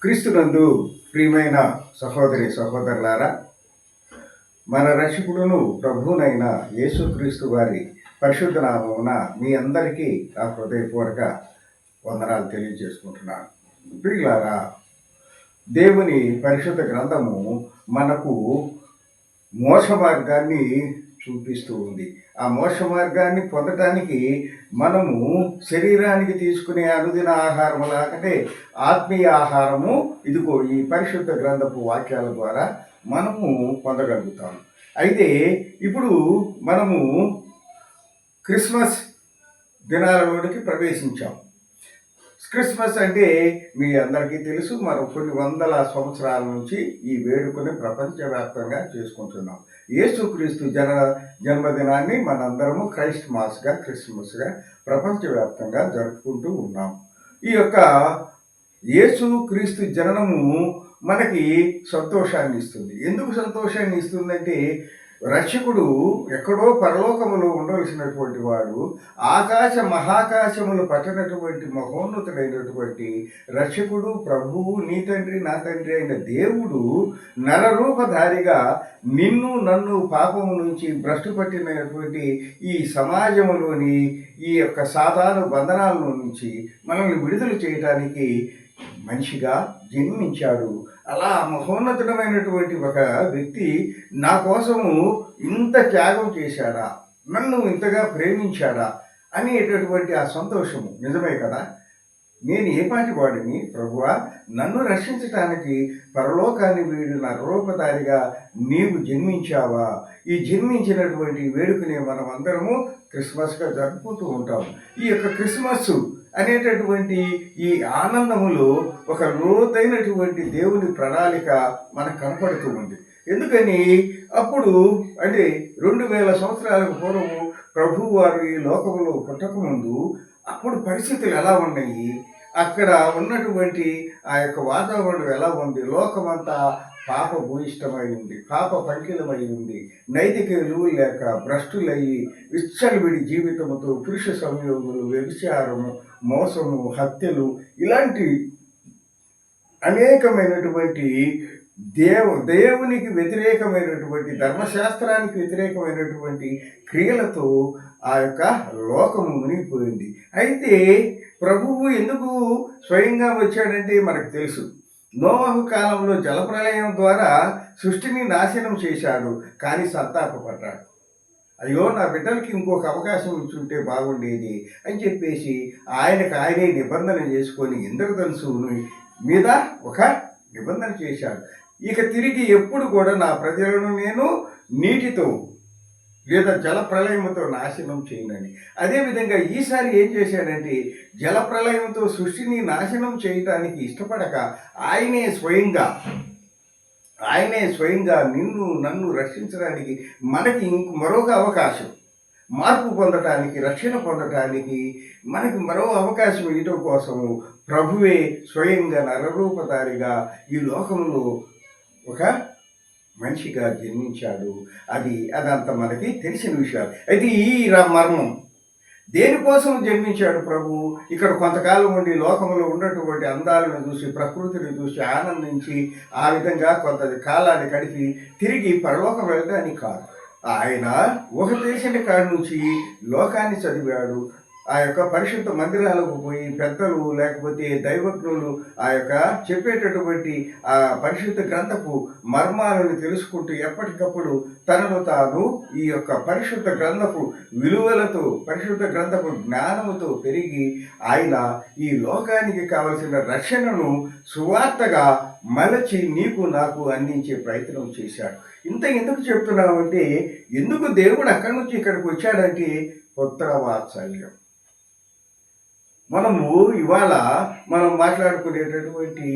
క్రీస్తునందు ప్రియమైన సహోదరి సహోదరులారా, మన రక్షకుడును ప్రభువునైన యేసుక్రీస్తు వారి పరిశుద్ధ నామమున మీ అందరికీ ఆ హృదయపూర్వక వందనాలు తెలియజేసుకుంటున్నాను. ప్రియులారా, దేవుని పరిశుద్ధ గ్రంథము మనకు మోక్ష మార్గాన్ని చూపిస్తూ ఉంది. ఆ మోక్ష మార్గాన్ని పొందటానికి మనము శరీరానికి తీసుకునే అనుదిన ఆహారం లాగానే ఆత్మీయ ఆహారము ఇదిగో ఈ పరిశుద్ధ గ్రంథపు వాక్యాల ద్వారా మనము పొందగలుగుతాము. అయితే ఇప్పుడు మనము క్రిస్మస్ దినాలలోనికి ప్రవేశించాం. క్రిస్మస్ అంటే మీ అందరికీ తెలుసు, మనం కొన్ని వందల సంవత్సరాల నుంచి ఈ వేడుకని ప్రపంచవ్యాప్తంగా చేసుకుంటున్నాం. యేసుక్రీస్తు జన్మదినాన్ని మనందరము క్రిస్మస్గా ప్రపంచవ్యాప్తంగా జరుపుకుంటూ ఉన్నాం. ఈ యొక్క యేసుక్రీస్తు జననము మనకి సంతోషాన్ని ఇస్తుంది. ఎందుకు సంతోషాన్ని ఇస్తుందంటే, రక్షకుడు ఎక్కడో పరలోకములో ఉండవలసినటువంటి వాడు మహాకాశములు పట్టనటువంటి మహోన్నతుడైనటువంటి రక్షకుడు, ప్రభువు, నీ తండ్రి నా తండ్రి అయిన దేవుడు నరరూపధారిగా నిన్ను నన్ను పాపము నుంచి భ్రష్టు పట్టినటువంటి ఈ సమాజంలోని ఈ యొక్క సాధారణ బంధనాల నుంచి మనల్ని విడుదల చేయడానికి మనిషిగా జన్మించాడు. అలా మహోన్నతమైనటువంటి ఒక వ్యక్తి నా కోసము ఇంత త్యాగం చేశాడా, నన్ను ఇంతగా ప్రేమించాడా అనేటటువంటి ఆ సంతోషము నిజమే కదా. నేను ఏ పాటి వాడిని ప్రభువా, నన్ను రక్షించటానికి పరలోకాన్ని వీడు నరరూపధారిగా నీవు జన్మించావా. ఈ జన్మించినటువంటి వేడుకని మనం అందరము క్రిస్మస్గా జరుపుకుంటూ ఉంటాం. ఈ యొక్క క్రిస్మస్ అనేటటువంటి ఈ ఆనందములో ఒక లోతైనటువంటి దేవుని ప్రణాళిక మనకు కనపడుతూ ఉంది. ఎందుకని అప్పుడు అంటే 2000 సంవత్సరాలకు పూర్వము ప్రభువు వారు ఈ లోకంలో పుట్టకముందు అప్పుడు పరిస్థితులు ఎలా ఉన్నాయి, అక్కడ ఉన్నటువంటి ఆ యొక్క వాతావరణం ఎలా ఉంది, లోకమంతా పాప భూయిష్టమై ఉంది, పాప పంకిలమై ఉంది, నైతిక విలువలు లేక భ్రష్టులయ్యి విచ్చలవిడి జీవితంతో పురుష సంయోగులు, వ్యభిచారము, మోసము, హత్యలు ఇలాంటి అనేకమైనటువంటి దేవునికి వ్యతిరేకమైనటువంటి, ధర్మశాస్త్రానికి వ్యతిరేకమైనటువంటి క్రియలతో ఆ యొక్క లోకము మునిగిపోయింది. అయితే ప్రభువు ఎందుకు స్వయంగా వచ్చాడంటే మనకు తెలుసు. నోవహు కాలంలో జలప్రలయం ద్వారా సృష్టిని నాశనం చేశాడు, కానీ సంతాపపడ్డాడు. అయ్యో, నా బిడ్డలకి ఇంకొక అవకాశం ఇచ్చుంటే బాగుండేది అని చెప్పేసి ఆయనే నిబంధన చేసుకొని ఇంద్రధనుసుని మీద ఒక నిబంధన చేశాడు. ఇక తిరిగి ఎప్పుడు కూడా నా ప్రజలను నేను నీటితో లేదా జల ప్రళయంతో నాశనం చేయనని. అదేవిధంగా ఈసారి ఏం చేశాడంటే, జల ప్రళయంతో సృష్టిని నాశనం చేయటానికి ఇష్టపడక ఆయనే స్వయంగా నిన్ను నన్ను రక్షించడానికి మనకి మరొక అవకాశం, మార్పు పొందటానికి, రక్షణ పొందటానికి మనకి మరో అవకాశం ఇవ్వటం కోసము ప్రభువే స్వయంగా నరరూపధారిగా ఈ లోకంలో ఒక మనిషిగా జన్మించాడు. అదంతా మనకి తెలిసిన విషయాలు. అయితే ఈ మర్మం దేనికోసం జన్మించాడు ప్రభు? ఇక్కడ కొంతకాలం ఉండి లోకంలో ఉన్నటువంటి అందాలను చూసి, ప్రకృతిని చూసి ఆనందించి ఆ విధంగా కొంత కాలాన్ని గడిపి తిరిగి పరలోకం వెళ్ళడానికి కాదు. ఆయన ఒక దేశం కాడి నుంచి లోకాన్ని చదివాడు. ఆ యొక్క పరిశుద్ధ మందిరాలకు పోయి పెద్దలు లేకపోతే దైవజ్ఞులు ఆ యొక్క చెప్పేటటువంటి ఆ పరిశుద్ధ గ్రంథపు మర్మాలను తెలుసుకుంటూ ఎప్పటికప్పుడు తనను తాను ఈ యొక్క పరిశుద్ధ గ్రంథపు విలువలతో, పరిశుద్ధ గ్రంథపు జ్ఞానముతో పెరిగి ఆయన ఈ లోకానికి కావలసిన రక్షణను సువార్తగా మలచి నీకు నాకు అందించే ప్రయత్నం చేశాడు. ఎందుకు చెప్తున్నామంటే, ఎందుకు దేవుడు అక్కడి నుంచి ఇక్కడికి వచ్చాడంటే పుత్ర వాత్సల్యం. ఇవాళ మనం మాట్లాడుకునేటటువంటి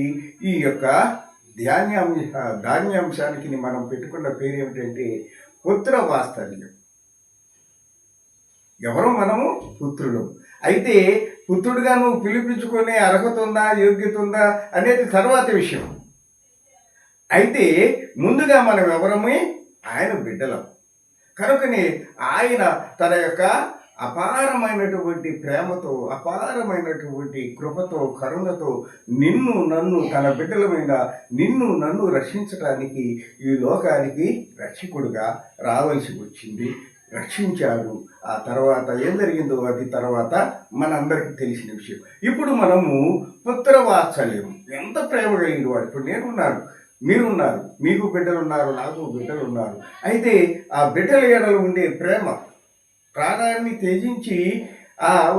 ఈ యొక్క ధాన్యాంశానికి మనం పెట్టుకున్న పేరు ఏమిటంటే పుత్ర వాత్సల్యం. ఎవరు? మనము పుత్రుడు. అయితే పుత్రుడిగా నువ్వు పిలిపించుకునే అర్హత ఉందా, యోగ్యత ఉందా అనేది తర్వాత విషయం. అయితే ముందుగా మనం ఎవరమే? ఆయన బిడ్డలం. కనుకనే ఆయన తన యొక్క అపారమైనటువంటి ప్రేమతో, అపారమైనటువంటి కృపతో, కరుణతో నిన్ను నన్ను తన బిడ్డలమైన నిన్ను నన్ను రక్షించటానికి ఈ లోకానికి రక్షకుడుగా రావాల్సి వచ్చింది. రక్షించాడు. ఆ తర్వాత ఏం జరిగిందో అది తర్వాత మనందరికీ తెలిసిన విషయం. ఇప్పుడు మనము పుత్రవాత్సల్యం, ఎంత ప్రేమ కలిగిన వాడు. ఇప్పుడు నేనున్నాను, మీరున్నారు, మీకు బిడ్డలు ఉన్నారు, నాకు బిడ్డలు ఉన్నారు. అయితే ఆ బిడ్డల ఎడల ఉండే ప్రేమ, ప్రాణాన్ని త్యజించి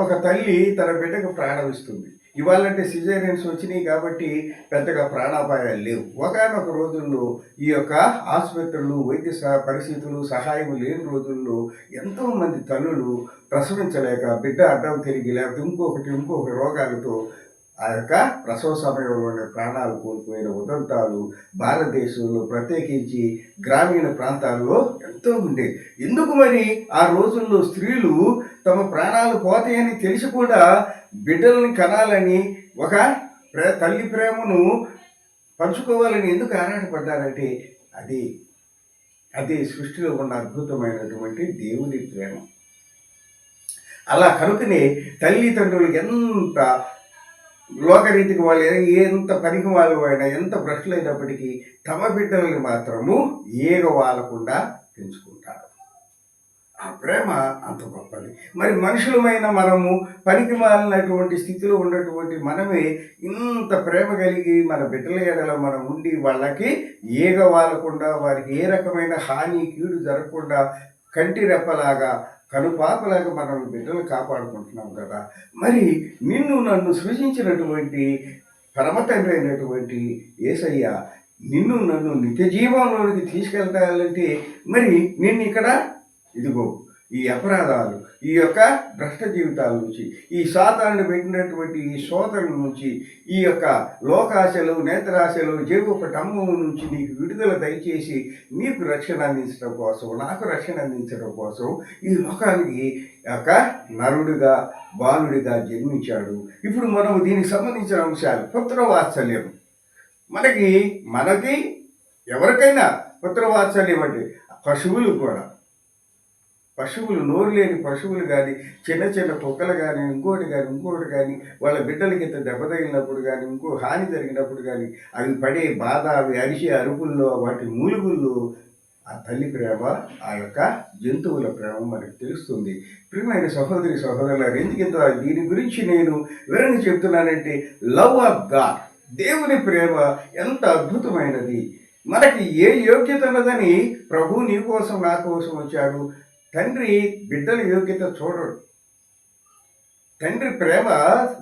ఒక తల్లి తన బిడ్డకు ప్రాణం ఇస్తుంది. ఇవాళంటే సిజేరియన్స్ వచ్చినాయి కాబట్టి పెద్దగా ప్రాణాపాయాలు లేవు. ఒకానొక రోజుల్లో ఈ యొక్క ఆసుపత్రులు, వైద్య పరిస్థితులు, సహాయం లేని రోజుల్లో ఎంతోమంది తల్లులు ప్రసవించలేక బిడ్డ అడ్డం తిరిగి లేకపోతే ఇంకొక రోగాలతో ఆ యొక్క ప్రసవ సమయంలోనే ప్రాణాలు కోల్పోయిన ఉదంతాలు భారతదేశంలో ప్రత్యేకించి గ్రామీణ ప్రాంతాల్లో ఎంతో ఉండేవి. ఎందుకు మరి ఆ రోజుల్లో స్త్రీలు తమ ప్రాణాలు పోతాయని తెలిసి కూడా బిడ్డలను కనాలని, ఒక తల్లి ప్రేమను పంచుకోవాలని ఎందుకు ఆరాటపడ్డారంటే అదే సృష్టిలో ఉన్న అద్భుతమైనటువంటి దేవుని ప్రేమ. అలా కనుకనే తల్లిదండ్రులకు ఎంత లోకరీతికి వాళ్ళు ఎంత పనికి వాళ్ళు అయినా, ఎంత భ్రష్టులైనప్పటికీ తమ బిడ్డలని మాత్రము ఏగవాలకుండా పెంచుకుంటారు. ఆ ప్రేమ అంత గొప్పది. మరి మనుషులమైన మనము పనికి మాలినటువంటి స్థితిలో ఉన్నటువంటి మనమే ఇంత ప్రేమ కలిగి మన బిడ్డల ఎడల మనం ఉండి వాళ్ళకి ఏగవాలకుండా, వారికి ఏ రకమైన హాని కీడు జరగకుండా కంటి రెప్పలాగా కనుపాపలాగా మనం బిడ్డలు కాపాడుకుంటున్నాం కదా. మరి నిన్ను నన్ను సృజించినటువంటి పరమతండ్రి అయినటువంటి యేసయ్య నిన్ను నన్ను నిత్య జీవంలోనికి తీసుకెళ్తానంటే మరి నిన్ను ఇక్కడ ఇదిగో ఈ అపరాధాలు, ఈ యొక్క భ్రష్ట జీవితాల నుంచి, ఈ సాతాను పెట్టినటువంటి ఈ శోధన నుంచి, ఈ యొక్క లోకాశలు, నేత్రాశలు, జేబుప టమ్మం నుంచి నీకు విడుదల దయచేసి నీకు రక్షణ అందించడం కోసం, నాకు రక్షణ అందించడం కోసం ఈ లోకానికి యొక్క నరుడిగా, బాలుడిగా జన్మించాడు. ఇప్పుడు మనం దీనికి సంబంధించిన అంశాలు పుత్రవాత్సల్యం. మనకి ఎవరికైనా పుత్రవాత్సల్యం అంటే పశువులు కూడా, పశువులు, నోరు లేని పశువులు కానీ, చిన్న చిన్న కుక్కలు కానీ, ఇంకోటి కానీ వాళ్ళ బిడ్డలకి ఇంత దెబ్బ తగిలినప్పుడు కానీ, ఇంకో హాని జరిగినప్పుడు కానీ అవి పడే బాధ, అవి అరిచే అరుపుల్లో, వాటి మూలుగుల్లో ఆ తల్లి ప్రేమ, ఆ యొక్క జంతువుల ప్రేమ మనకు తెలుస్తుంది. ప్రియమైన సహోదరి సహోదరులారు, ఎందుకంత దీని గురించి నేను వివరణ చెప్తున్నానంటే లవ్ ఆఫ్ గాడ్, దేవుని ప్రేమ ఎంత అద్భుతమైనది. మనకి ఏ యోగ్యత ఉన్నదని ప్రభు నీ కోసం నా కోసం వచ్చాడు. తండ్రి బిడ్డల యోగ్యత చూడడు. తండ్రి ప్రేమ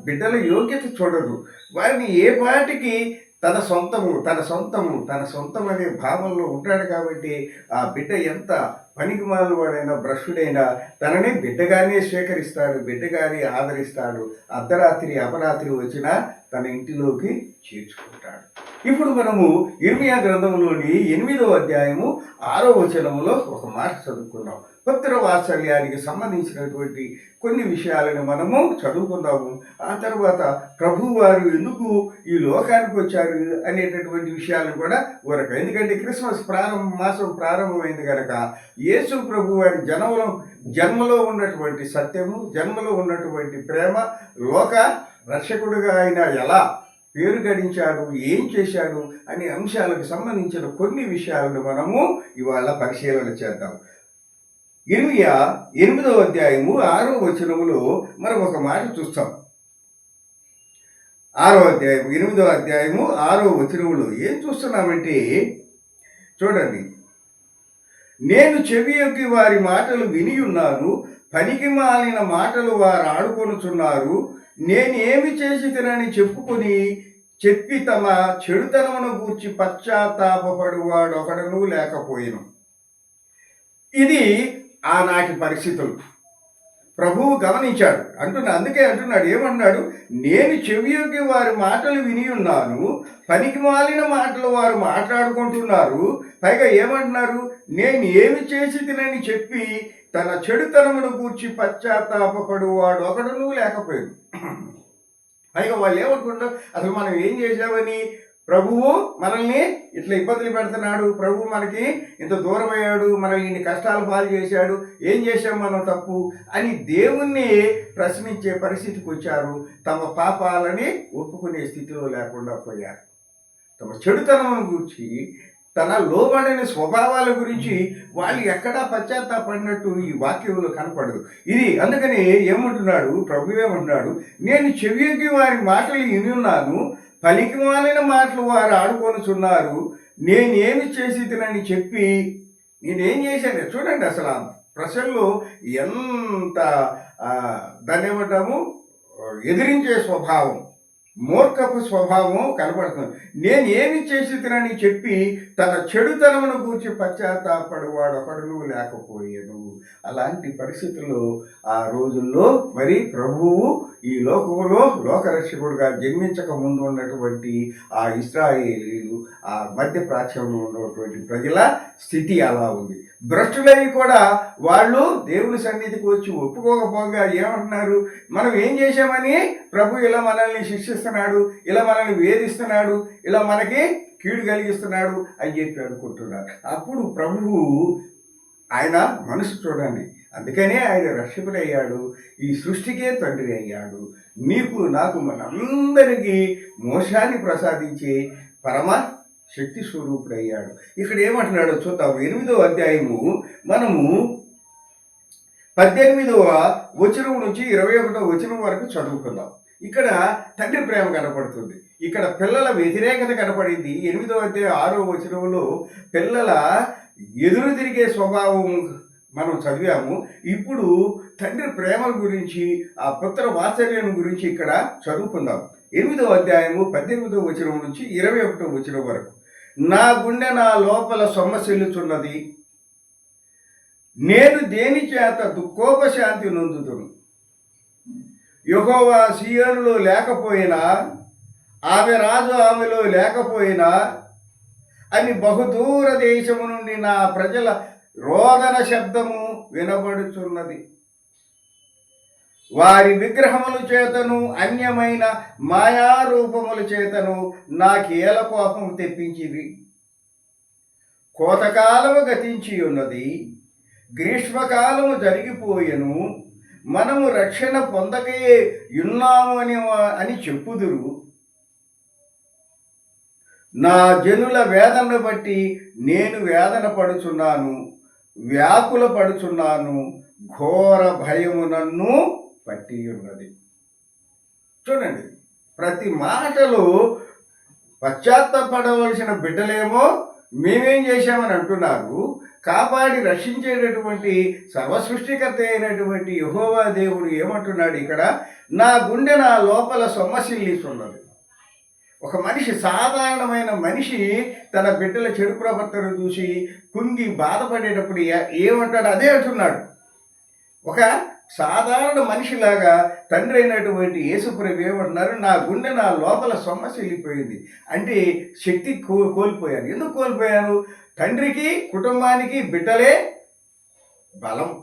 బిడ్డల యోగ్యత చూడదు. వారిని ఏ పాటికి తన సొంతం అనే భావంలో ఉంటాడు. కాబట్టి ఆ బిడ్డ ఎంత పనికిమాలిన వాడైనా, భ్రష్టుడైనా తనని బిడ్డగానే స్వీకరిస్తాడు, బిడ్డగానే ఆదరిస్తాడు. అర్ధరాత్రి అపరాత్రి వచ్చినా తన ఇంటిలోకి చేర్చుకుంటాడు. ఇప్పుడు మనము ఇర్మియా గ్రంథంలోని 8వ అధ్యాయము 6వ వచనములో ఒక మాట చదువుకున్నాం. పుత్ర వాత్సల్యానికి సంబంధించినటువంటి కొన్ని విషయాలను మనము చదువుకుందాము. ఆ తర్వాత ప్రభువారు ఎందుకు ఈ లోకానికి వచ్చారు అనేటటువంటి విషయాలను కూడా ఊరక. ఎందుకంటే క్రిస్మస్ మాసం ప్రారంభమైంది కనుక యేసు ప్రభువారి జన్మలో ఉన్నటువంటి సత్యము, జన్మలో ఉన్నటువంటి ప్రేమ, లోక రక్షకుడుగా ఆయన ఎలా పేరు గడించాడు, ఏం చేశాడు అనే అంశాలకు సంబంధించిన కొన్ని విషయాలను మనము ఇవాళ పరిశీలన చేద్దాం. ఇర్మియా 8వ అధ్యాయము 6వ వచనములో మనం ఒక మాట చూస్తాం. 8వ అధ్యాయము 6వ వచనములో ఏం చూస్తున్నామంటే చూడండి, నేను చెవియొగ్గి వారి మాటలు విని ఉన్నాను, పనికి మాలిన మాటలు వారు ఆడుకొనుచున్నారు. నేనేమి చేసి తినని చెప్పి తమ చెడుతనమును గూర్చి పశ్చాత్తాపపడువాడు ఒకడను లేకపోయిను. ఇది ఆనాటి పరిస్థితులు ప్రభువు గమనించాడు. అందుకే అంటున్నాడు, ఏమన్నాడు, నేను చెవియొగ్గి వారి మాటలు విని ఉన్నాను, పనికి మాలిన మాటలు వారు మాట్లాడుకుంటున్నారు. పైగా ఏమంటున్నారు, నేను ఏమి చేసి తినని చెప్పి తన చెడుతనమును గూర్చి పశ్చాత్తాపపడువాడు ఒకడును లేకపోయాడు. పైగా వాళ్ళు ఏమనుకుంటారు, అసలు మనం ఏం చేసామని ప్రభువు మనల్ని ఇట్లా ఇబ్బందులు పెడుతున్నాడు, ప్రభువు మనకి ఇంత దూరం అయ్యాడు, మనల్ని ఇన్ని కష్టాలు పాలు చేశాడు, ఏం చేశాం మనం తప్పు అని దేవుణ్ణి ప్రశ్నించే పరిస్థితికి వచ్చారు. తమ పాపాలని ఒప్పుకునే స్థితిలో లేకుండా పోయారు. తమ చెడుతనం గురించి, తన లోబడని స్వభావాల గురించి వాళ్ళు ఎక్కడా పశ్చాత్తాపడినట్టు ఈ వాక్యంలో కనపడదు. ఇది అందుకని ఏమంటున్నాడు ప్రభు, ఏమంటున్నాడు, నేను చెవికి వారి మాటలు వినున్నాను, పలికి మాలిన మాటలు వారు ఆడుకొనుచున్నారు, నేనేమి చేసి తినని చెప్పి నేనేం చేశాను. చూడండి అసలు ఆ ప్రశ్నలో ఎంత దాన్ని ఏమంటాము, ఎదిరించే స్వభావం, మూర్ఖపు స్వభావం కనబడుతుంది. నేను ఏమి చేసి తినని చెప్పి తన చెడుతనమును గూర్చి పశ్చాత్తాపడేవాడు ఒకడు లేకపోయాను. అలాంటి పరిస్థితుల్లో ఆ రోజుల్లో మరి ప్రభువు ఈ లోకములో లోకరక్షకుడుగా జన్మించక ముందు ఉన్నటువంటి ఆ ఇశ్రాయేలీలు, ఆ మధ్య ప్రాచ్యంలో ఉన్నటువంటి ప్రజల స్థితి అలా ఉంది. భ్రష్టులై కూడా వాళ్ళు దేవుని సన్నిధికి వచ్చి ఒప్పుకోకపోగా ఏమంటున్నారు, మనం ఏం చేశామని ప్రభు ఇలా మనల్ని శిక్షిస్తున్నాడు, ఇలా మనల్ని వేధిస్తున్నాడు, ఇలా మనకి కీడు కలిగిస్తున్నాడు అని చెప్పి అనుకుంటున్నారు. అప్పుడు ప్రభువు ఆయన మనసు చూడండి, అందుకనే ఆయన రక్షకుడయ్యాడు, ఈ సృష్టికే తండ్రి అయ్యాడు, నీకు నాకు మనందరికీ మోక్షాన్ని ప్రసాదించే పరమ శక్తి స్వరూపుడయ్యాడు. ఇక్కడ ఏమంటున్నాడో చూద్దాం. 8వ అధ్యాయము మనము 18వ వచనం నుంచి 21వ వచనం వరకు చదువుకుందాం. ఇక్కడ తండ్రి ప్రేమ కనపడుతుంది, ఇక్కడ పిల్లల వ్యతిరేకత కనపడింది. 8వ అధ్యాయం 6వ వచనంలో పిల్లల ఎదురు తిరిగే స్వభావం మనం చదివాము. ఇప్పుడు తండ్రి ప్రేమ గురించి, ఆ పుత్ర వాత్సల్యం గురించి ఇక్కడ చదువుకుందాం. 8వ అధ్యాయము 18వ వచనం నుంచి 21వ వచనం వరకు. నా గుండె నా లోపల సొమ్మసిల్లుచున్నది, నేను దేని చేత దుఃఖోపశాంతి నొందుదును. యెహోవా సీయోనులో లేకపోయినా, ఆమె రాజు ఆమెలో లేకపోయినా అని బహుదూర దేశము నుండి నా ప్రజల రోదన శబ్దము వినబడుచున్నది. వారి విగ్రహముల చేతను అన్యమైన మాయారూపముల చేతను నాకేల కోపము తెప్పించివి. కోతకాలము గతించి ఉన్నది, గ్రీష్మకాలము జరిగిపోయెను, మనము రక్షణ పొందకే ఉన్నాము అని చెప్పుదురు. నా జనుల వేదనను బట్టి నేను వేదన పడుచున్నాను, వ్యాకుల పడుచున్నాను, ఘోర భయము నన్ను పట్టి ఉన్నది. చూడండి, ప్రతి మాటలో పశ్చాత్తాపడవలసిన బిడ్డలేమో మేమేం చేశామని అంటున్నారు. కాపాడి రక్షించేటటువంటి సర్వసృష్టికర్త అయినటువంటి యెహోవా దేవుడు ఏమంటున్నాడు ఇక్కడ, నా గుండె నా లోపల సొమ్మసిల్లిస్తున్నది. ఒక మనిషి, సాధారణమైన మనిషి తన బిడ్డల చెడు ప్రవర్తన చూసి కుంగి బాధపడేటప్పుడు ఏమంటాడు అదే అంటున్నాడు. ఒక సాధారణ మనిషిలాగా తండ్రి అయినటువంటి యేసుప్రభు ఏమంటున్నారు, నా గుండె నా లోపల సొమ్మసిల్లిపోయింది. అంటే శక్తి కోల్పోయాను. ఎందుకు కోల్పోయాను? తండ్రికి కుటుంబానికి బిడ్డలే బలం.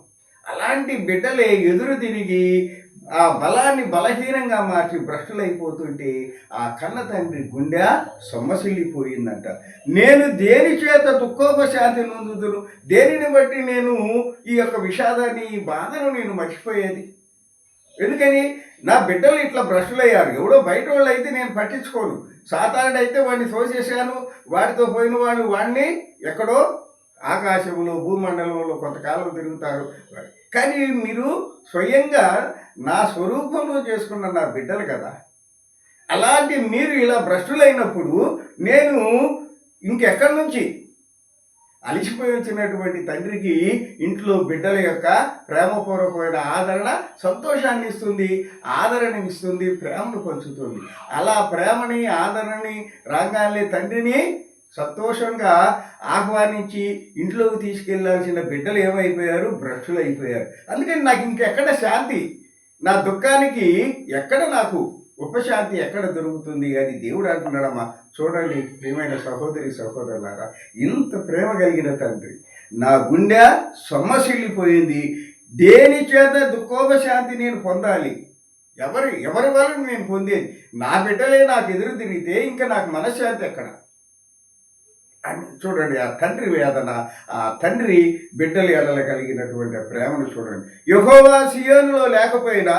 అలాంటి బిడ్డలే ఎదురు తిరిగి ఆ బలాన్ని బలహీనంగా మార్చి భ్రష్టులైపోతుంటే ఆ కన్న తండ్రి గుండె సొమ్మసిల్లిపోయిందంట. నేను దేని చేత దుఃఖోపశాంతి నొందుదును, దేనిని బట్టి నేను ఈ యొక్క విషాదాన్ని, ఈ బాధను నేను మర్చిపోయేది? ఎందుకని? నా బిడ్డలు ఇట్లా భ్రష్టులయ్యారు. ఎవడో బయట వాళ్ళు అయితే నేను పట్టించుకోను. సాధారణ అయితే వాడిని తోసేసాను, వాడితో పోయిన వాళ్ళు వాడిని ఎక్కడో ఆకాశంలో భూమండలంలో కొంతకాలం తిరుగుతారు. కానీ మీరు స్వయంగా నా స్వరూపంలో చేసుకున్న నా బిడ్డలు కదా. అలాంటి మీరు ఇలా భ్రష్టులైనప్పుడు నేను ఇంకెక్కడి నుంచి? అలిసిపోయి వచ్చినటువంటి తండ్రికి ఇంట్లో బిడ్డల యొక్క ప్రేమపూర్వకమైన ఆదరణ సంతోషాన్ని ఇస్తుంది, ఆదరణని ఇస్తుంది, ప్రేమను పంచుతుంది. అలా ప్రేమని, ఆదరణని రాగానే తండ్రిని సంతోషంగా ఆహ్వానించి ఇంట్లోకి తీసుకెళ్లాల్సిన బిడ్డలు ఏమైపోయారు? భ్రష్టులు అయిపోయారు. అందుకని నాకు ఇంకెక్కడ శాంతి, నా దుఃఖానికి ఎక్కడ నాకు ఉపశాంతి ఎక్కడ దొరుకుతుంది అని దేవుడు అంటున్నాడమ్మా. చూడండి ప్రియమైన సహోదరి సహోదరులారా, ఇంత ప్రేమ కలిగిన తండ్రి, నా గుండె సొమ్మసిల్లిపోయింది, దేని చేత దుఃఖోపశాంతి నేను పొందాలి? ఎవరి వల్ల నేను పొందేది? నా బిడ్డలే నాకు ఎదురు తిరిగితే ఇంకా నాకు మనశ్శాంతి ఎక్కడ అని చూడండి. ఆ తండ్రి వేదన, ఆ తండ్రి బిడ్డల ఎడల కలిగినటువంటి ఆ ప్రేమను చూడండి. యెహోవా సీయోనులో లేకపోయినా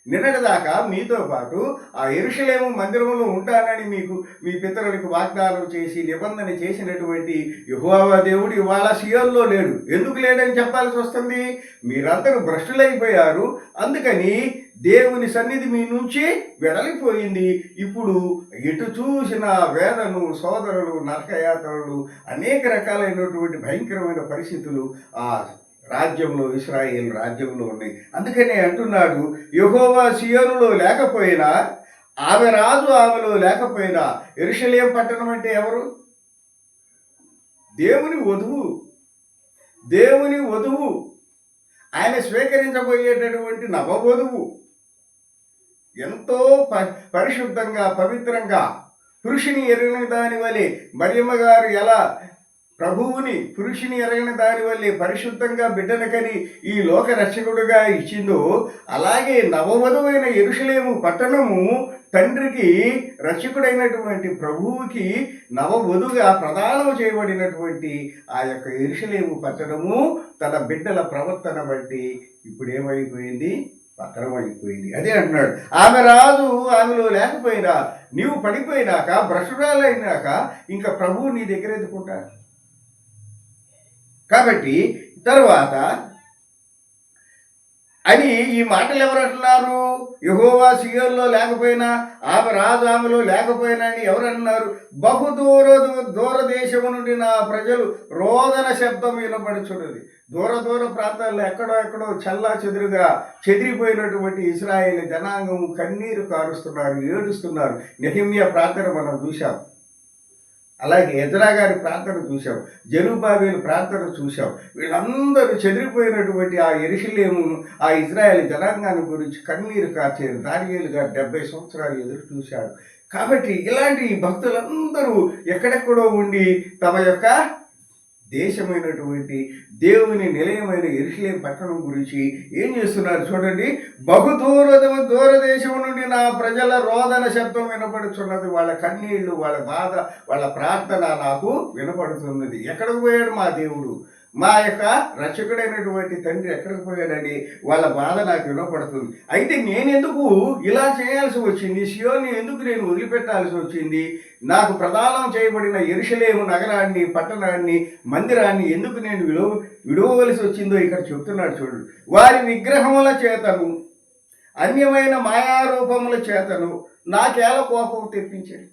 నిన్నటిదాకా మీతో పాటు ఆ యెరూషలేము మందిరంలో ఉంటానని మీకు మీ పితరులకు వాగ్దానం చేసి నిబంధన చేసినటువంటి యెహోవా దేవుడు ఇవాళ సీయోనులో లేడు. ఎందుకు లేడని చెప్పాల్సి వస్తుంది? మీరందరూ భ్రష్టులైపోయారు, అందుకని దేవుని సన్నిధి మీ నుంచి వెడలిపోయింది. ఇప్పుడు ఎటు చూసిన వేదను, సోదరులు, నరకయాతనలు, అనేక రకాలైనటువంటి భయంకరమైన పరిస్థితులు ఆ రాజ్యంలో, ఇశ్రాయేల్ రాజ్యంలో ఉన్నాయి. అందుకనే అంటున్నాడు, యెహోవా సీయోనులో లేకపోయినా, ఆమె రాజు ఆమెలో లేకపోయినా. యెరూషలేము పట్టణం అంటే ఎవరు? దేవుని వధువు, దేవుని వధువు, ఆయన స్వీకరించబోయేటటువంటి నవవధువు. ఎంతో పరిశుద్ధంగా, పవిత్రంగా, పురుషుని ఎరిగిన దాని వలె మరియమ్మ గారు ఎలా ప్రభువుని పురుషుని ఎరగిన దాని వల్లే పరిశుద్ధంగా బిడ్డనకని ఈ లోక రక్షకుడుగా ఇచ్చిందో, అలాగే నవవధువైన యెరూషలేము పట్టణము తండ్రికి రక్షకుడైనటువంటి ప్రభువుకి నవవధుగా ప్రదానం చేయబడినటువంటి ఆ యొక్క యెరూషలేము పట్టణము తన బిడ్డల ప్రవర్తన బట్టి ఇప్పుడు ఏమైపోయింది? పతనం అయిపోయింది. అదే అంటున్నాడు, ఆమె రాజు ఆమెలో లేకపోయినా, నీవు పడిపోయినాక, భ్రష్టురాలైనాక ఇంకా ప్రభువు నీ దగ్గర ఎదుర్కొంటాడు. కాబట్టి తరువాత అని ఈ మాటలు ఎవరు అంటున్నారు? యెహోవా సీయోనులో లేకపోయినా, ఆమె రాజు ఆమెలో లేకపోయినా అని ఎవరు అన్నారు? దూర దేశము నుండి నా ప్రజలు రోదన శబ్దం వినపడుచున్నది. దూర ప్రాంతాల్లో ఎక్కడో చల్లా చెదిరిపోయినటువంటి ఇశ్రాయేలు జనాంగం కన్నీరు కారుస్తున్నారు, ఏడుస్తున్నారు. నెహెమ్యా ప్రార్థన మనం చూశాం, అలాగే ఎజ్రా గారి ప్రార్థన చూశాం, జెరుబ్బాబెలు ప్రార్థన చూశాం. వీళ్ళందరూ చెదిరిపోయినటువంటి ఆ యెరూషలేము, ఆ ఇజ్రాయేల్ జనాంగాన్ని గురించి కన్నీరు కార్చారు. దానియేలు గారు 70 సంవత్సరాలు ఎదురు చూశాడు. కాబట్టి ఇలాంటి భక్తులందరూ ఎక్కడెక్కడో ఉండి తమ యొక్క దేశమైనటువంటి దేవుని నిలయమైన యెరూషలేము పట్టణం గురించి ఏం చేస్తున్నారు చూడండి. దూరదేశం నుండి నా ప్రజల రోదన శబ్దం వినపడుతున్నది. వాళ్ళ కన్నీళ్లు, వాళ్ళ బాధ, వాళ్ళ ప్రార్థన నాకు వినపడుతున్నది. ఎక్కడికి పోయాడు మా దేవుడు? మా యొక్క రక్షకుడైనటువంటి తండ్రి ఎక్కడికి పోయాడని వాళ్ళ బాధ నాకు వినపడుతుంది. అయితే నేనెందుకు ఇలా చేయాల్సి వచ్చింది? సీయోన్ని ఎందుకు నేను వదిలిపెట్టాల్సి వచ్చింది? నాకు ప్రదానం చేయబడిన యెరూషలేము నగరాన్ని, పట్టణాన్ని, మందిరాన్ని ఎందుకు నేను విడవవలసి వచ్చిందో ఇక్కడ చెప్తున్నాడు చూడండి. వారి విగ్రహముల చేతను, అన్యమైన మాయారూపముల చేతను నాకేల కోపం తెప్పించాడు.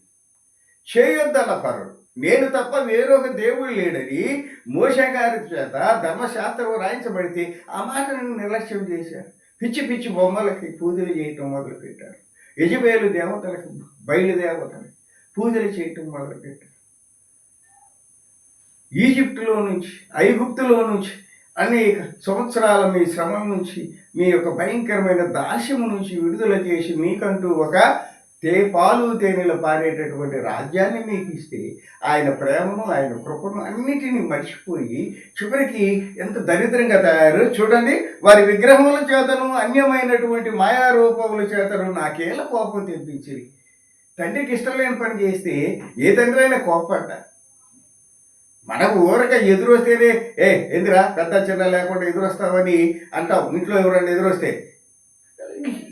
చేయొద్దన్న పరుడు, నేను తప్ప వేరొక దేవుడు లేడని మోషే గారి చేత ధర్మశాస్త్రం రాయించబడితే ఆ మాటను నిర్లక్ష్యం చేశారు. పిచ్చి బొమ్మలకి పూజలు చేయటం మొదలుపెట్టారు. యెజబేలు దేవతలకు, బయలుదేవతలకు పూజలు చేయటం మొదలుపెట్టారు. ఈజిప్టులో నుంచి, ఐగుప్తులో నుంచి, అనేక సంవత్సరాల మీ శ్రమం నుంచి, మీ యొక్క భయంకరమైన దాస్యము నుంచి విడుదల చేసి మీకంటూ ఒక పాలు తేనెలు పారేటటువంటి రాజ్యాన్ని మీకు ఇస్తే ఆయన ప్రేమను, ఆయన కృపను అన్నిటినీ మర్చిపోయి చివరికి ఎంత దరిద్రంగా తయారు చూడండి. వారి విగ్రహముల చేతను, అన్యమైనటువంటి మాయారూపముల చేతను నాకేళ్ళ కోపం తెప్పించింది. తండ్రికి ఇష్టం లేని పని చేస్తే ఏ తండ్రి అయినా కోపడ్డ. మనకు ఊరక ఎదురొస్తేనే ఎందురా పెద్ద చిన్న లేకుండా ఎదురొస్తామని అంటాం ఇంట్లో ఎవరన్నా ఎదురొస్తే.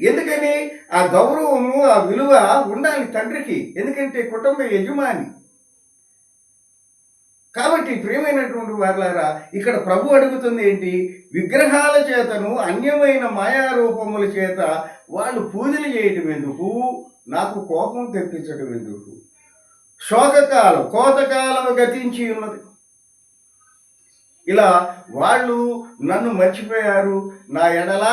ఎందుకని? ఆ గౌరవము, ఆ విలువ ఉండాలి తండ్రికి, ఎందుకంటే కుటుంబ యజమాని. కాబట్టి ప్రియమైనటువంటి వారులారా, ఇక్కడ ప్రభు అడుగుతుంది ఏంటి? విగ్రహాల చేతను, అన్యమైన మాయారూపముల చేత వాళ్ళు పూజలు చేయటం ఎందుకు? నాకు కోపం తెప్పించడం ఎందుకు? శోకకాలం, కోతకాలం గతించి ఉన్నది. ఇలా వాళ్ళు నన్ను మర్చిపోయారు, నా ఎడల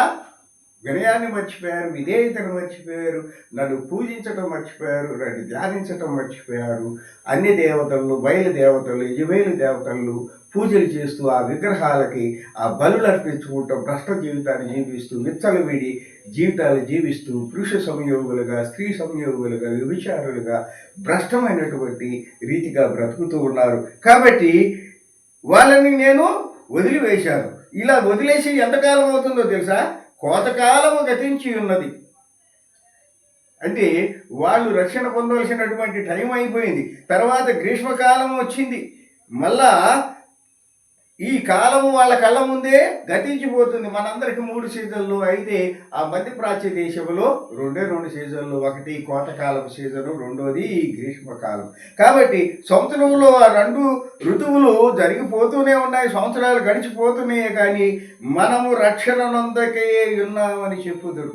వినయాన్ని మర్చిపోయారు, విధేయతను మర్చిపోయారు, నన్ను పూజించటం మర్చిపోయారు, నన్ను ధ్యానించటం మర్చిపోయారు. అన్ని దేవతలను, బయలుదేవతలు, యజబేలు దేవతలను పూజలు చేస్తూ ఆ విగ్రహాలకి ఆ బలులు అర్పించుకుంటూ భ్రష్ట జీవితాన్ని జీవిస్తూ, విచ్చలవిడి జీవితాలు జీవిస్తూ, పురుష సంయోగులుగా, స్త్రీ సంయోగులుగా, వ్యభిచారులుగా భ్రష్టమైనటువంటి రీతిగా బ్రతుకుతూ ఉన్నారు. కాబట్టి వాళ్ళని నేను వదిలివేశాను. ఇలా వదిలేసి ఎంతకాలం అవుతుందో తెలుసా? కోతకాలము గతించి ఉన్నది. అంటే వాళ్ళు రక్షణ పొందవలసినటువంటి టైం అయిపోయింది. తర్వాత గ్రీష్మకాలం వచ్చింది. మళ్ళా ఈ కాలము వాళ్ళ కళ్ళ ముందే గతించిపోతుంది. మనందరికి 3 సీజన్లు అయితే ఆ మధ్యప్రాచ్య దేశంలో 2 సీజన్లు. ఒకటి కోతకాలపు సీజను, రెండోది గ్రీష్మకాలం. కాబట్టి సంవత్సరంలో ఆ 2 ఋతువులు జరిగిపోతూనే ఉన్నాయి, సంవత్సరాలు గడిచిపోతున్నాయే. కానీ మనము రక్షణ నొందకే ఉన్నామని చెప్పుదురు.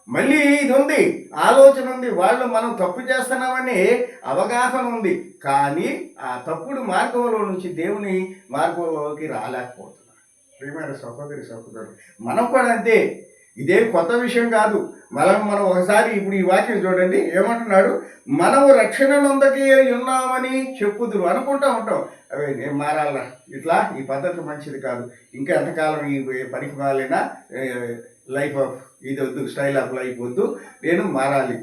మళ్ళీ ఇది ఉంది, ఆలోచన ఉంది, వాళ్ళు మనం తప్పు చేస్తున్నామని అవగాహన ఉంది. కానీ ఆ తప్పుడు మార్గంలో నుంచి దేవుని మార్గంలోకి రాలేకపోతున్నారు. ప్రియమైన సహోదరి సహోదరులు, మనం కూడా అంతే. ఇదే కొత్త విషయం కాదు. మనం ఒకసారి ఇప్పుడు ఈ వాక్యం చూడండి, ఏమంటున్నాడు? మనము రక్షణ నొందకే ఉన్నామని చెప్పుదురు. అనుకుంటా ఉంటాం, అవి నేను మారాలా, ఇట్లా ఈ పద్ధతి మంచిది కాదు, ఇంకా ఎంతకాలం ఈ పనికి మాలినా లైఫ్ ఆఫ్ ఇది వద్దు, స్టైల్ ఆఫ్ లైఫ్ వద్దు, నేను మారాలి,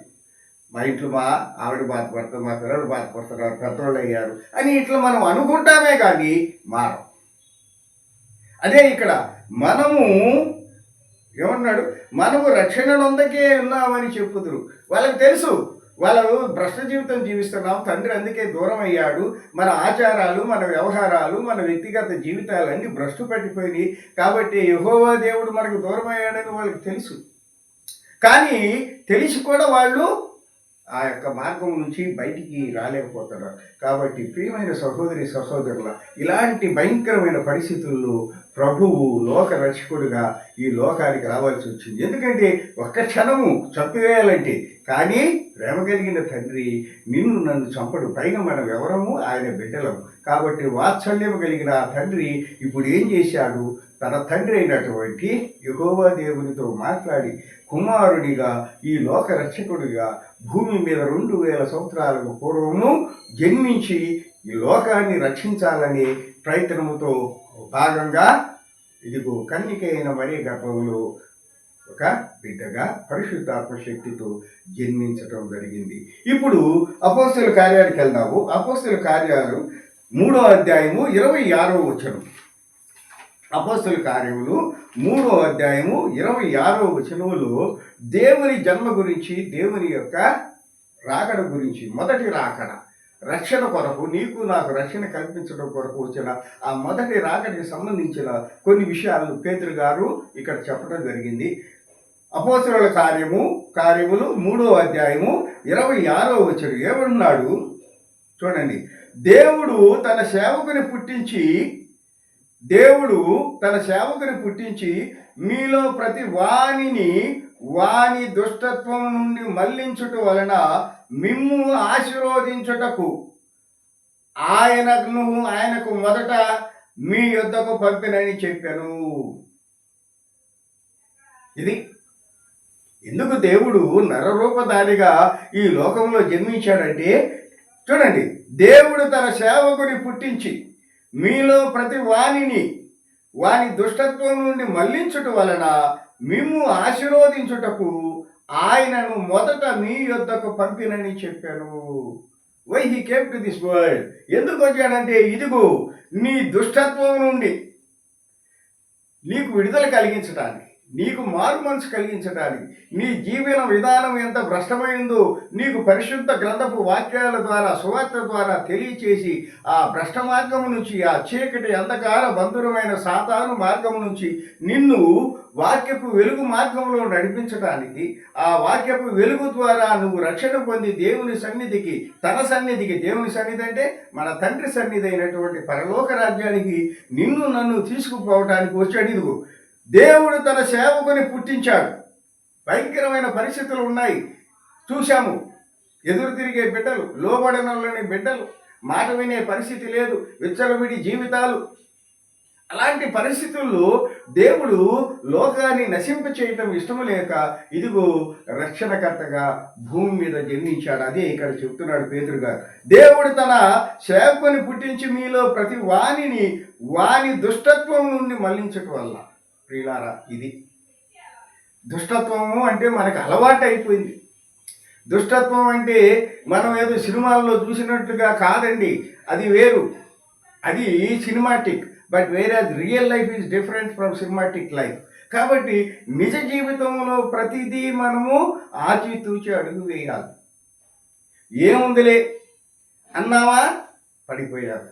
మా ఇంట్లో మా ఆవిడ బాధపడతారు, మా పిల్లలు బాధపడుతున్నారు, పెద్దోళ్ళు అయ్యారు అని ఇట్లా మనం అనుకుంటామే కానీ మారం. అదే ఇక్కడ మనము ఏమన్నాడు? మనము రక్షణ నొందకే ఉన్నామని చెప్పుదురు. వాళ్ళకి తెలుసు, వాళ్ళు భ్రష్ట జీవితం జీవిస్తున్నాం, తండ్రి అందుకే దూరం అయ్యాడు, మన ఆచారాలు, మన వ్యవహారాలు, మన వ్యక్తిగత జీవితాలన్నీ భ్రష్టు పట్టిపోయినాయి, కాబట్టి యెహోవా దేవుడు మనకు దూరం అయ్యాడని వాళ్ళకి తెలుసు. కానీ తెలిసి కూడా వాళ్ళు ఆ యొక్క మార్గం నుంచి బయటికి రాలేకపోతున్నారు. కాబట్టి ప్రియమైన సహోదరి సహోదరుల, ఇలాంటి భయంకరమైన పరిస్థితుల్లో ప్రభువు లోక రక్షకుడుగా ఈ లోకానికి రావాల్సి వచ్చింది. ఎందుకంటే ఒక్క క్షణము చంపివేయాలంటే, కానీ ప్రేమ కలిగిన తండ్రి నిన్ను నన్ను చంపడు, పైన మనం ఎవరము ఆయన బిడ్డలము. కాబట్టి వాత్సల్యం కలిగిన ఆ తండ్రి ఇప్పుడు ఏం చేశాడు? తన తండ్రి అయినటువంటి యెహోవా దేవునితో మాట్లాడి కుమారుడిగా ఈ లోక రక్షకుడిగా భూమి మీద 2000 సంవత్సరాలకు పూర్వము జన్మించి ఈ లోకాన్ని రక్షించాలనే ప్రయత్నముతో భాగంగా ఇదిగో కన్యకైన మరియ గర్భంలో ఒక బిడ్డగా పరిశుద్ధాత్మ శక్తితో జన్మించటం జరిగింది. ఇప్పుడు అపోస్తలుల కార్యాలకు వెళ్దాము. అపోస్తలుల కార్యాలు 3వ అధ్యాయము 26వ వచనం. అపోస్తలుల కార్యములు 3వ అధ్యాయము 26వ వచనములో దేవుని జన్మ గురించి, దేవుని యొక్క రాకడ గురించి, మొదటి రాకడ, రక్షణ కొరకు, నీకు నాకు రక్షణ కల్పించడం కొరకు వచ్చిన ఆ మొదటి రాకడికి సంబంధించిన కొన్ని విషయాలు పేతురు గారు ఇక్కడ చెప్పడం జరిగింది. అపోస్తలుల కార్యములు 3వ అధ్యాయము 26వ వచనం ఏమన్నాడు చూడండి. దేవుడు తన సేవకుని పుట్టించి మీలో ప్రతి వానిని వాని దుష్టత్వం నుండి మళ్లించుట వలన మిమ్ము ఆశీర్వదించుటకు ఆయనకు మొదట మీ యొద్దకు పంపినని చెప్పాను. ఇది ఎందుకు దేవుడు నరరూపధారిగా ఈ లోకంలో జన్మించాడంటే, చూడండి, దేవుడు తన సేవకుని పుట్టించి మీలో ప్రతి వానిని వాని దుష్టత్వం నుండి మళ్లించుట వలన మిమ్ము ఆశీర్వదించుటకు ఆయనను మొదట మీ యొద్దకు పంపినని చెప్పాను. Why he came to this world? ఎందుకు వచ్చాడంటే, ఇదిగో నీ దుష్టత్వం నుండి నీకు విడుదల కలిగించడానికి, నీకు మారు మనసు కలిగించడానికి, నీ జీవన విధానం ఎంత భ్రష్టమైందో నీకు పరిశుద్ధ గ్రంథపు వాక్యాల ద్వారా, సువార్త ద్వారా తెలియచేసి ఆ భ్రష్ట మార్గము నుంచి, ఆ చీకటి అంధకార బంధురమైన సాతాను మార్గము నుంచి నిన్ను వాక్యపు వెలుగు మార్గంలో నడిపించడానికి, ఆ వాక్యపు వెలుగు ద్వారా నువ్వు రక్షణ పొంది దేవుని సన్నిధికి, తన సన్నిధికి, దేవుని సన్నిధి అంటే మన తండ్రి సన్నిధి అయినటువంటి పరలోక రాజ్యానికి నిన్ను నన్ను తీసుకుపోవటానికి వచ్చాడు. ఇదిగో దేవుడు తన సేవకుని పుట్టించాడు. భయంకరమైన పరిస్థితులు ఉన్నాయి, చూశాము. ఎదురు తిరిగే బిడ్డలు, లోబడనలోని బిడ్డలు, మాట వినే పరిస్థితి లేదు, విచ్చలవిడి జీవితాలు. అలాంటి పరిస్థితుల్లో దేవుడు లోకాన్ని నశింప చేయటం ఇష్టము లేక ఇదిగో రక్షణకర్తగా భూమి మీద జన్మించాడు. అదే ఇక్కడ చెప్తున్నాడు పేతురు గారు. దేవుడు తన సేవకుని పుట్టించి మీలో ప్రతి వానిని వాని దుష్టత్వం నుండి మళ్లించటం వల్ల. ప్రియులారా, ఇది దుష్టత్వము అంటే మనకు అలవాటు అయిపోయింది. దుష్టత్వం అంటే మనం ఏదో సినిమాల్లో చూసినట్లుగా కాదండి, అది వేరు, అది సినిమాటిక్. బట్ వేరే real life is different from cinematic life. కాబట్టి నిజ జీవితంలో ప్రతిదీ మనము ఆచితూచి అడుగు వేయాలి. ఏముందిలే అన్నావా పడిపోయావు,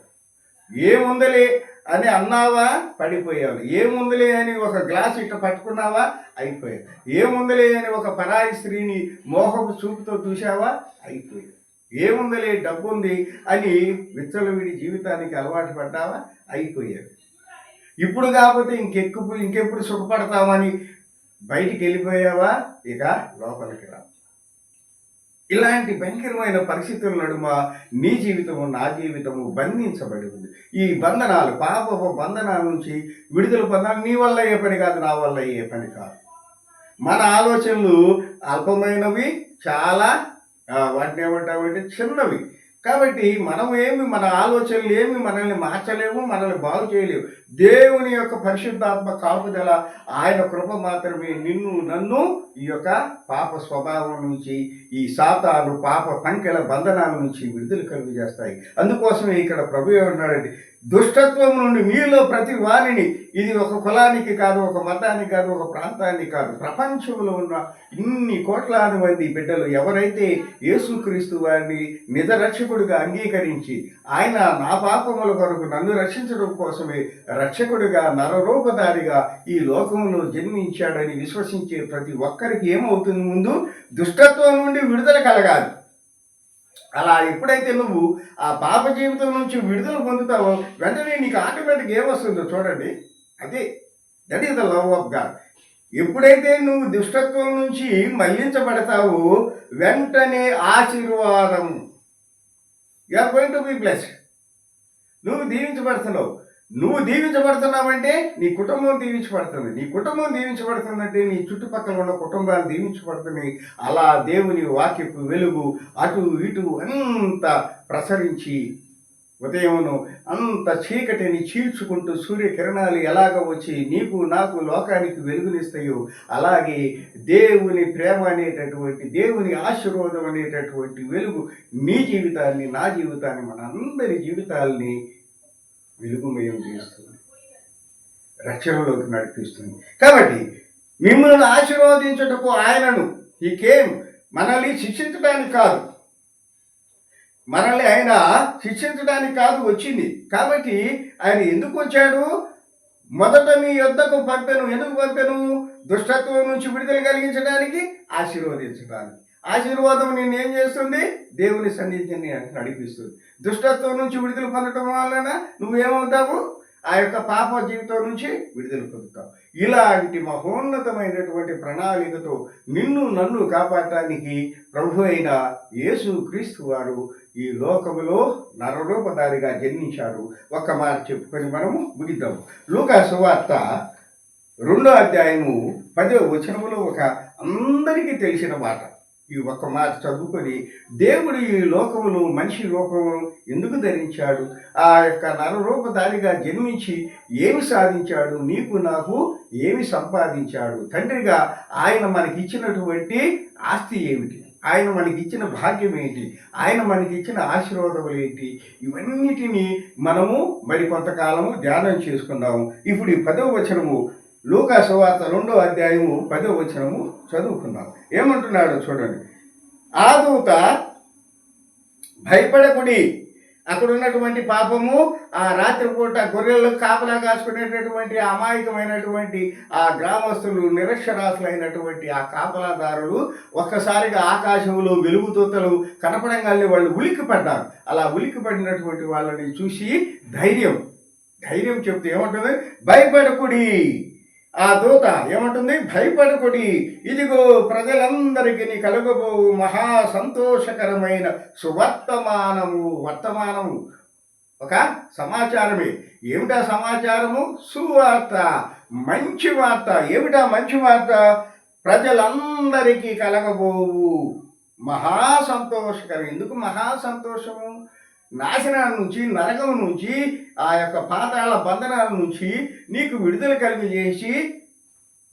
ఏముందిలే అని అన్నావా పడిపోయావు, ఏముందిలే అని ఒక గ్లాస్ ఇట్లా పట్టుకున్నావా అయిపోయావు, ఏముందిలే అని ఒక పరాయి స్త్రీని మోహపు చూపుతో చూసావా అయిపోయావు, ఏముందిలే డబ్బు ఉంది అని విచ్చలవిడి జీవితానికి అలవాటు పడ్డావా అయిపోయావు. ఇప్పుడు కాకపోతే ఇంకెప్పుడు సుఖపడతామని బయటికి వెళ్ళిపోయావా, ఇక లోపలికి రా. ఇలాంటి భయంకరమైన పరిస్థితుల నడుమ నీ జీవితము నా జీవితము బంధించబడి ఉంది. ఈ బంధనాలు, పాపపు బంధనాల నుంచి విడుదల పొందాలి. నీ వల్ల అయ్యే పని కాదు, నా వల్ల అయ్యే పని కాదు. మన ఆలోచనలు అల్పమైనవి, చాలా వాటిని ఏమంటామంటే చిన్నవి. కాబట్టి మన ఆలోచనలు ఏమి మనల్ని మార్చలేము, మనల్ని బాగు చేయలేవు. దేవుని యొక్క పరిశుద్ధాత్మ కాపుదల, ఆయన కృప మాత్రమే నిన్ను నన్ను ఈ యొక్క పాప స్వభావం నుంచి, ఈ సాతాను పాప పంకెల బంధనాల నుంచి విడుదల కలుగు చేస్తాయి. అందుకోసమే ఇక్కడ ప్రభు ఏమన్నాడండి, దుష్టత్వం నుండి మీలో ప్రతి వారిని, ఇది ఒక కులానికి కాదు, ఒక మతానికి కాదు, ఒక ప్రాంతానికి కాదు, ప్రపంచంలో ఉన్న ఇన్ని కోట్లాది మంది బిడ్డలు ఎవరైతే యేసుక్రీస్తు వారిని నిజ రక్షకుడిగా అంగీకరించి ఆయన నా పాపముల కొరకు నన్ను రక్షించడం కోసమే రక్షకుడిగా నరరూపధారిగా ఈ లోకంలో జన్మించాడని విశ్వసించే ప్రతి ఒక్కరికి ఏమవుతుంది, ముందు దుష్టత్వం నుండి విడుదల కలగాలి. అలా ఎప్పుడైతే నువ్వు ఆ పాప జీవితం నుంచి విడుదల పొందుతావో వెంటనే నీకు ఆటోమేటిక్ ఏమొస్తుందో చూడండి, అదే that is the love of God. ఎప్పుడైతే నువ్వు దుష్టత్వం నుంచి మళ్లించబడతావో వెంటనే ఆశీర్వాదం, you are going to be blessed. నువ్వు దీవించబడుతున్నావు. నువ్వు దీవించబడుతున్నావంటే నీ కుటుంబం దీవించబడుతుంది. నీ కుటుంబం దీవించబడుతుందంటే నీ చుట్టుపక్కల ఉన్న కుటుంబాలు దీవించబడుతున్నాయి. అలా దేవుని వాక్యపు వెలుగు అటు ఇటు అంత ప్రసరించి ఉదయమును అంత చీకటిని చీల్చుకుంటూ సూర్యకిరణాలు ఎలాగ వచ్చి నీకు నాకు లోకానికి వెలుగునిస్తాయో అలాగే దేవుని ప్రేమ అనేటటువంటి, దేవుని ఆశీర్వాదం అనేటటువంటి వెలుగు నీ జీవితాన్ని, నా జీవితాన్ని, మనందరి జీవితాల్ని వెలుగుమయం చేస్తుంది, రక్షణలోకి నడిపిస్తుంది. కాబట్టి మిమ్మల్ని ఆశీర్వదించుటకు ఆయనను, ఈ కేమ్ మనల్ని శిక్షించడానికి కాదు, మనల్ని ఆయన శిక్షించడానికి కాదు వచ్చింది. కాబట్టి ఆయన ఎందుకు వచ్చాడు, మొదట మీ యొద్దకు పంపెను. ఎందుకు పంపెను? దుష్టత్వం నుంచి విడుదల కలిగించడానికి, ఆశీర్వదించడానికి. ఆశీర్వాదం నిన్ను ఏం చేస్తుంది? దేవుని సన్నిధిని నడిపిస్తుంది. దుష్టత్వం నుంచి విడుదల పొందటం వలన నువ్వేమవుతావు? ఆ యొక్క పాప జీవితం నుంచి విడుదల పొందుతావు. ఇలాంటి మహోన్నతమైనటువంటి ప్రణాళికతో నిన్ను నన్ను కాపాడటానికి ప్రభు అయిన యేసు క్రీస్తు వారు ఈ లోకములో నరరూపధారిగా జన్మించాడు. ఒక్క మాట చెప్పుకొని మనము ముగిద్దాము. లూకా సువార్త 2వ అధ్యాయము 10వ వచనములో ఒక అందరికీ తెలిసిన మాట, ఈ ఒక్క మాట చదువుకొని, దేవుడు ఈ లోకములో మనిషి రూపము ఎందుకు ధరించాడు, ఆ యొక్క నరరూపధారిగా జన్మించి ఏమి సాధించాడు, నీకు నాకు ఏమి సంపాదించాడు, తండ్రిగా ఆయన మనకిచ్చినటువంటి ఆస్తి ఏమిటి, ఆయన మనకిచ్చిన భాగ్యం ఏంటి, ఆయన మనకిచ్చిన ఆశీర్వాదములు ఏంటి, ఇవన్నిటినీ మనము మరి కొంతకాలము ధ్యానం చేసుకుందాము. ఇప్పుడు ఈ 10వ వచనము లూకా సువార్త 2వ అధ్యాయము 10వ వచనము చదువుకుందాం. ఏమంటున్నాడో చూడండి. ఆ దూత భయపడకుడి, అక్కడ ఉన్నటువంటి పాపము ఆ రాత్రిపూట గొర్రెలకు కాపలా కాసుకునేటటువంటి అమాయకమైనటువంటి ఆ గ్రామస్తులు, నిరక్షరాసులైనటువంటి ఆ కాపలాదారులు ఒక్కసారిగా ఆకాశంలో వెలుగుతూతలు కనపడంగానే వాళ్ళు ఉలిక్కి పడ్డారు. అలా ఉలిక్కి పడినటువంటి వాళ్ళని చూసి ధైర్యం చెప్తే ఏమంటుంది? భయపడకుడి. ఆ దూత ఏమంటుంది? భయపడకుడి, ఇదిగో ప్రజలందరికీ కలుగబోవు మహా సంతోషకరమైన వర్తమానము, ఒక సమాచారమే. ఏమిటా సమాచారము? సువార్త, మంచి వార్త. ఏమిటా మంచి వార్త? ప్రజలందరికీ కలగబోవు మహా సంతోషకరం. ఎందుకు మహా సంతోషము? నాశనం నుంచి, నరకం నుంచి, ఆ యొక్క పాతాళ బంధనాల నుంచి నీకు విడుదల కలిగజేసి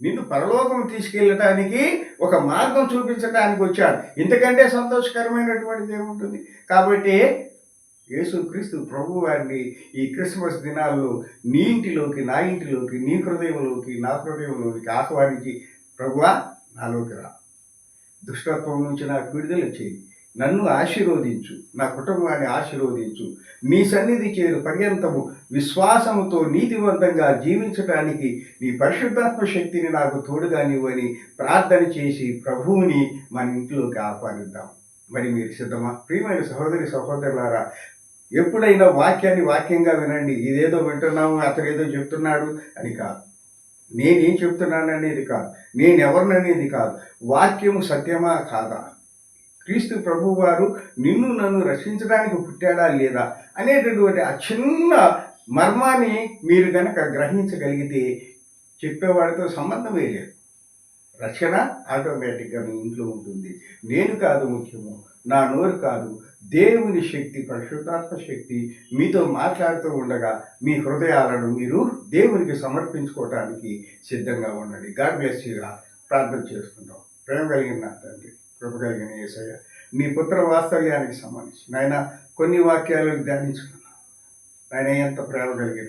నిన్ను పరలోకం తీసుకెళ్ళటానికి ఒక మార్గం చూపించడానికి వచ్చాడు. ఇంతకంటే సంతోషకరమైనటువంటిది ఏముంటుంది? కాబట్టి యేసుక్రీస్తు ప్రభు వారిని ఈ క్రిస్మస్ దినాల్లో నీ ఇంటిలోకి, నా ఇంటిలోకి, నీ హృదయంలోకి, నా హృదయంలోకి ఆహ్వానించి, ప్రభువా నాలోకి రా, దుష్టత్వం నుంచి నాకు విడుదల చేయి, నన్ను ఆశీర్వదించు, నా కుటుంబాన్ని ఆశీర్వదించు, నీ సన్నిధి చేరు పర్యంతము విశ్వాసముతో నీతివంతంగా జీవించడానికి నీ పరిశుద్ధాత్మ శక్తిని నాకు తోడుగా నీవని ప్రార్థన చేసి ప్రభువుని మన ఇంట్లోకి ఆహ్వానిద్దాం. మరి మీరు సిద్ధమా? ప్రియమైన సహోదరి సహోదరులారా, ఎప్పుడైనా వాక్యాన్ని వాక్యంగా వినండి. ఇదేదో వింటున్నాము, అతను ఏదో చెప్తున్నాడు అని కాదు, నేనేం చెప్తున్నాననేది కాదు, నేనెవరిననేది కాదు, వాక్యము సత్యమా కాదా, క్రీస్తు ప్రభువు వారు నిన్ను నన్ను రక్షించడానికి పుట్టాడా లేదా అనేటటువంటి ఆ చిన్న మర్మాన్ని మీరు కనుక గ్రహించగలిగితే చెప్పేవాడితో సంబంధమే లేదు. రక్షణ ఆటోమేటిక్గా మీ ఇంట్లో ఉంటుంది. నేను కాదు ముఖ్యము, నా నోరు కాదు, దేవుని శక్తి, పరిశుద్ధాత్మ శక్తి మీతో మాట్లాడుతూ ఉండగా మీ హృదయాలను మీరు దేవునికి సమర్పించుకోవడానికి సిద్ధంగా ఉండండి. గాడ్ బ్లెస్ యూగా. ప్రార్థన చేసుకుంటాం. ప్రేమ కలిగిన నా తండ్రి, కృప కలిగిన యేసయ్య, నీ పుత్ర వాస్తవ్యానికి సంబంధించి నాయన కొన్ని వాక్యాలు ధ్యానించుకున్నాం. నాయన ఎంత ప్రేమ కలిగిన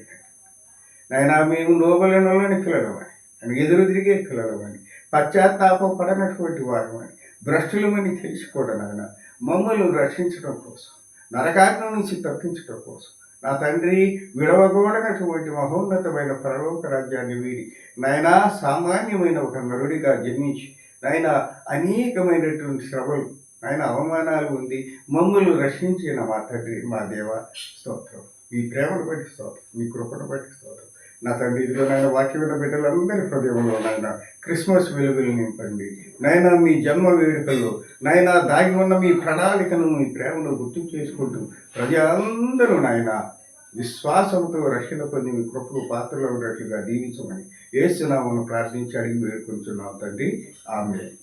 నాయన, మేము లోబలనోళ్ళని పిల్లలమని, అని ఎదురు తిరిగే పిల్లలమని, పశ్చాత్తాపం పడనటువంటి వారమని, భ్రష్టులమని తెలుసుకోవడం నాయన, మమ్మల్ని రక్షించడం కోసం, నరకాగ్ని నుంచి తప్పించడం కోసం నా తండ్రి విడవకూడనటువంటి మహోన్నతమైన పరలోక రాజ్యాన్ని వీడి నాయన సామాన్యమైన ఒక నరుడిగా జన్మించి నాయన అనేకమైనటువంటి శ్రమలు, నాయన అవమానాలు ఉంది మమ్మల్ని రక్షించిన మా తండ్రి, మా దేవ స్తోత్రం. మీ ప్రేమను బట్టి స్తోత్రం, మీ కృపను బట్టి స్తోత్రం. నా తండ్రి, ఇదిగో నాయన వాక్యమైన బిడ్డలందరి హృదయంలో నాయన క్రిస్మస్ వెలుగులు నింపండి. నాయన మీ జన్మ వేడుకల్లో నాయన దాగి ఉన్న మీ ప్రణాళికను, మీ ప్రేమను గుర్తు చేసుకుంటూ ప్రజలందరూ నాయన విశ్వాసంతో రక్షణ పొంది మీ కృపకు పాత్రలో ఉన్నట్లుగా దీవించమని యేసు నామమున ప్రార్థించి అడిగి వేడుకుంటున్నాం తండ్రి. ఆమేన్.